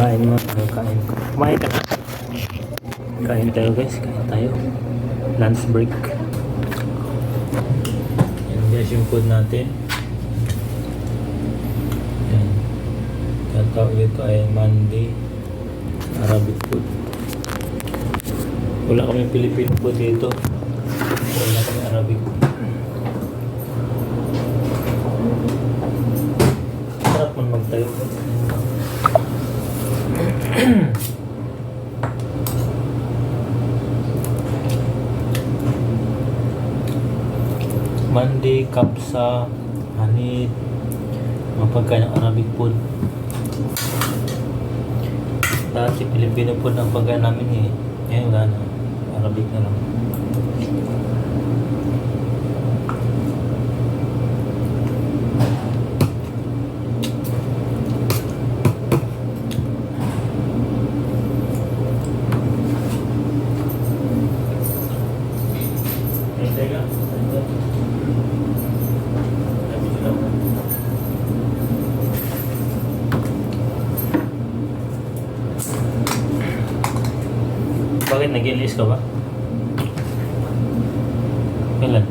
Kain mo, kain. Kumain ka na. Kain tayo guys, kain tayo. Lunch break. Yan guys yung food natin. Yan. Tatawag ito ay Monday Arabic food. Wala kami Filipino food dito. Wala kami Arabic food. Sarap man magtayo. Mandi, kapsa, hanid, mga pagkain ng Arabic food. Dati Pilipino food ang pagkain namin eh. Ngayon wala na. Arabic na lang. Bakit nag-enlist ka ba? Kailan?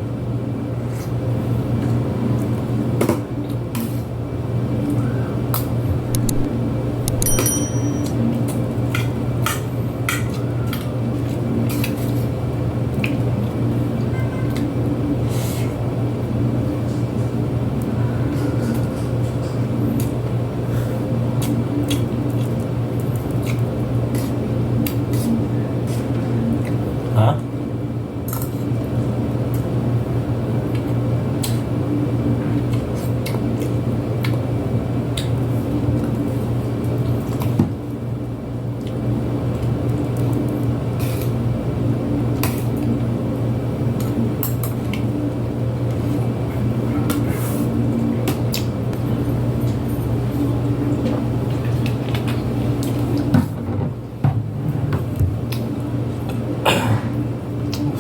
Ha?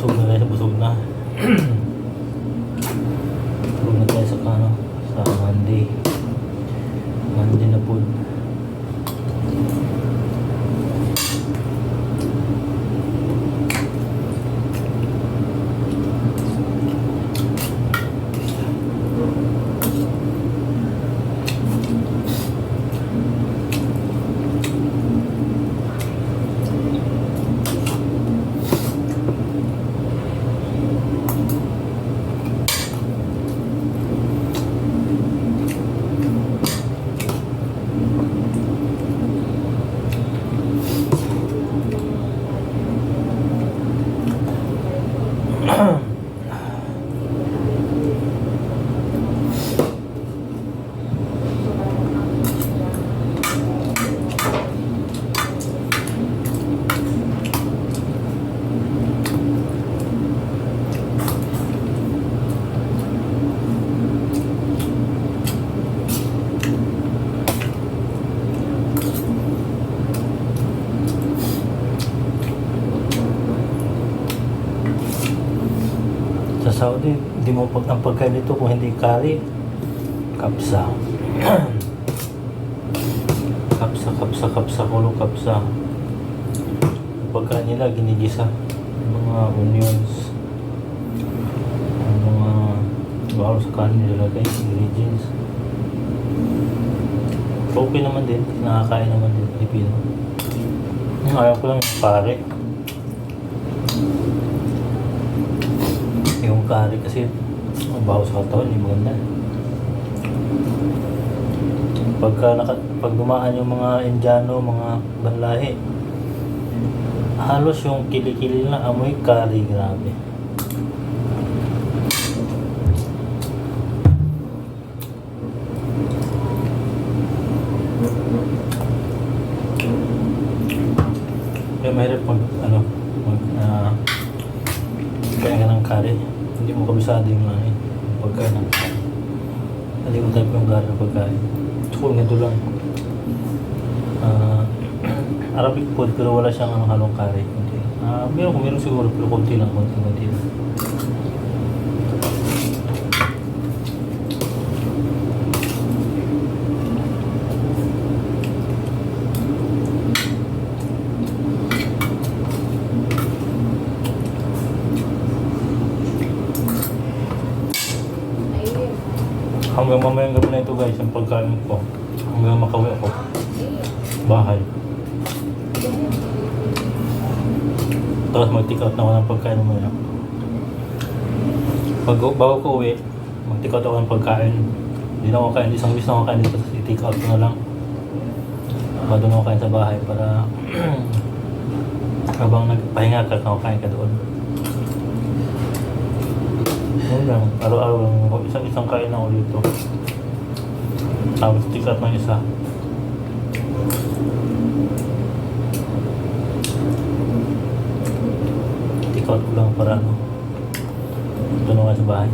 Busog na guys, busog na. Busog na tayo sa kano, sa Monday. Monday na food. Sa Saudi, hindi mo ang pagkain dito kung hindi kari, kapsa. kapsa, kulong kapsa. Pagkain nila, ginigisa. Mga onions, mga bawal sa kanin nilagay, ingredients. Okay naman din, nakakain naman din Pilipino. Ayaw ko lang yung pare. Yung kari kasi mabaho sa katawan, hindi maganda. Pag dumaan yung mga Indiano, mga banlahi, halos yung kilikili na amoy kari, grabe. Kaya mahirap kaya nga ng kari, hindi mo kabisado yung pagkain ng kari. Nalimutan ko yung kari ng pagkain. Kung ito lang Arabic food pero wala siyang halong kari. Meron siguro pero konti lang. Hanggang mamayang gabi na ito guys, ang pagkain ko. Hanggang makauwi ako. Bahay. Tapos mag-take out na ako ng pagkain mamaya. Bago ko uwi, mag-take out ako ng pagkain. Hindi na ako kain, isang bis na ako kain dito, tapos i-take out ko na lang. Bago na ako kain sa bahay para habang nagpahinga ka, nakakain ka doon. Yun lang, araw-araw lang, isang kain ako dito. Tapos take out ng isa. Take out ko lang para ano, doon ako sa bahay.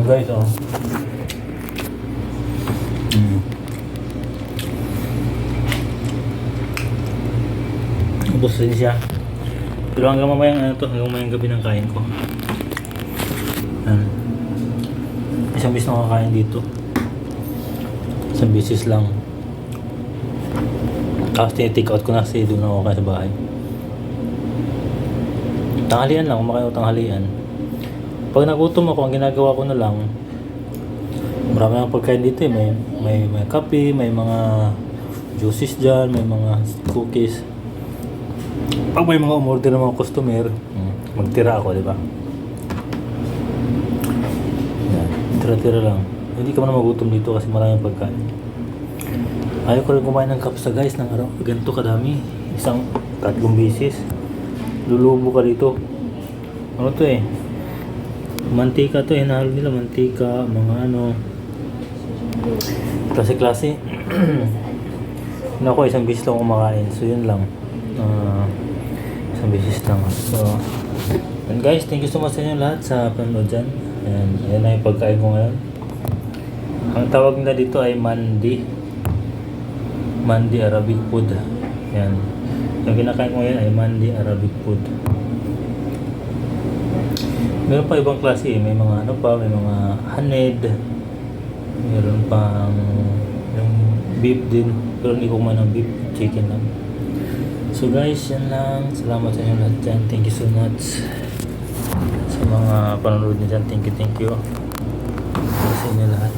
Guys, oh. Ubus din siya. Pero hanggang mamayang hanggang mamayang gabi ng kain ko. Isang bis na kakain dito. Isang bisis lang. Tapos tinitake out ko na kasi doon ako kain sa bahay. Tanghalian lang, kumakain ko tanghalian. Pag nagutom ako, ang ginagawa ko na lang, marami ng pagkain dito eh. May kape, may mga juices dyan, may mga cookies. Pag may mga umorder ng mga customer, magtira ako, di ba? Yan, tira-tira lang. Hindi ka man magutom dito kasi maraming pagkain. Ayaw ko rin kumain ng kapsa guys, ng araw. Ganito kadami. Isang 3 bisis. Lulubo ka dito. Ano to eh? Mantika to, hinahalo nila mantika, mga ano, klase-klase. Ako, isang bisis lang kumakain, so yun lang. Isang bisis lang. So, and guys, thank you so much sa inyo lahat sa panonood dyan. And yan na yung pagkain ko ngayon. Ang tawag nila dito ay mandi. Mandi Arabic food. Yan. Yung kinakain ko ngayon ay mandi Arabic food. Meron pa ibang klase eh. May mga ano pa, may mga haned. Meron pang yung beef din. Pero hindi ko kumain ng beef, chicken lang. So guys, yan lang. Salamat sa inyo lahat dyan. Thank you so much sa mga panonood niyo dyan. Thank you. Sa inyo lahat.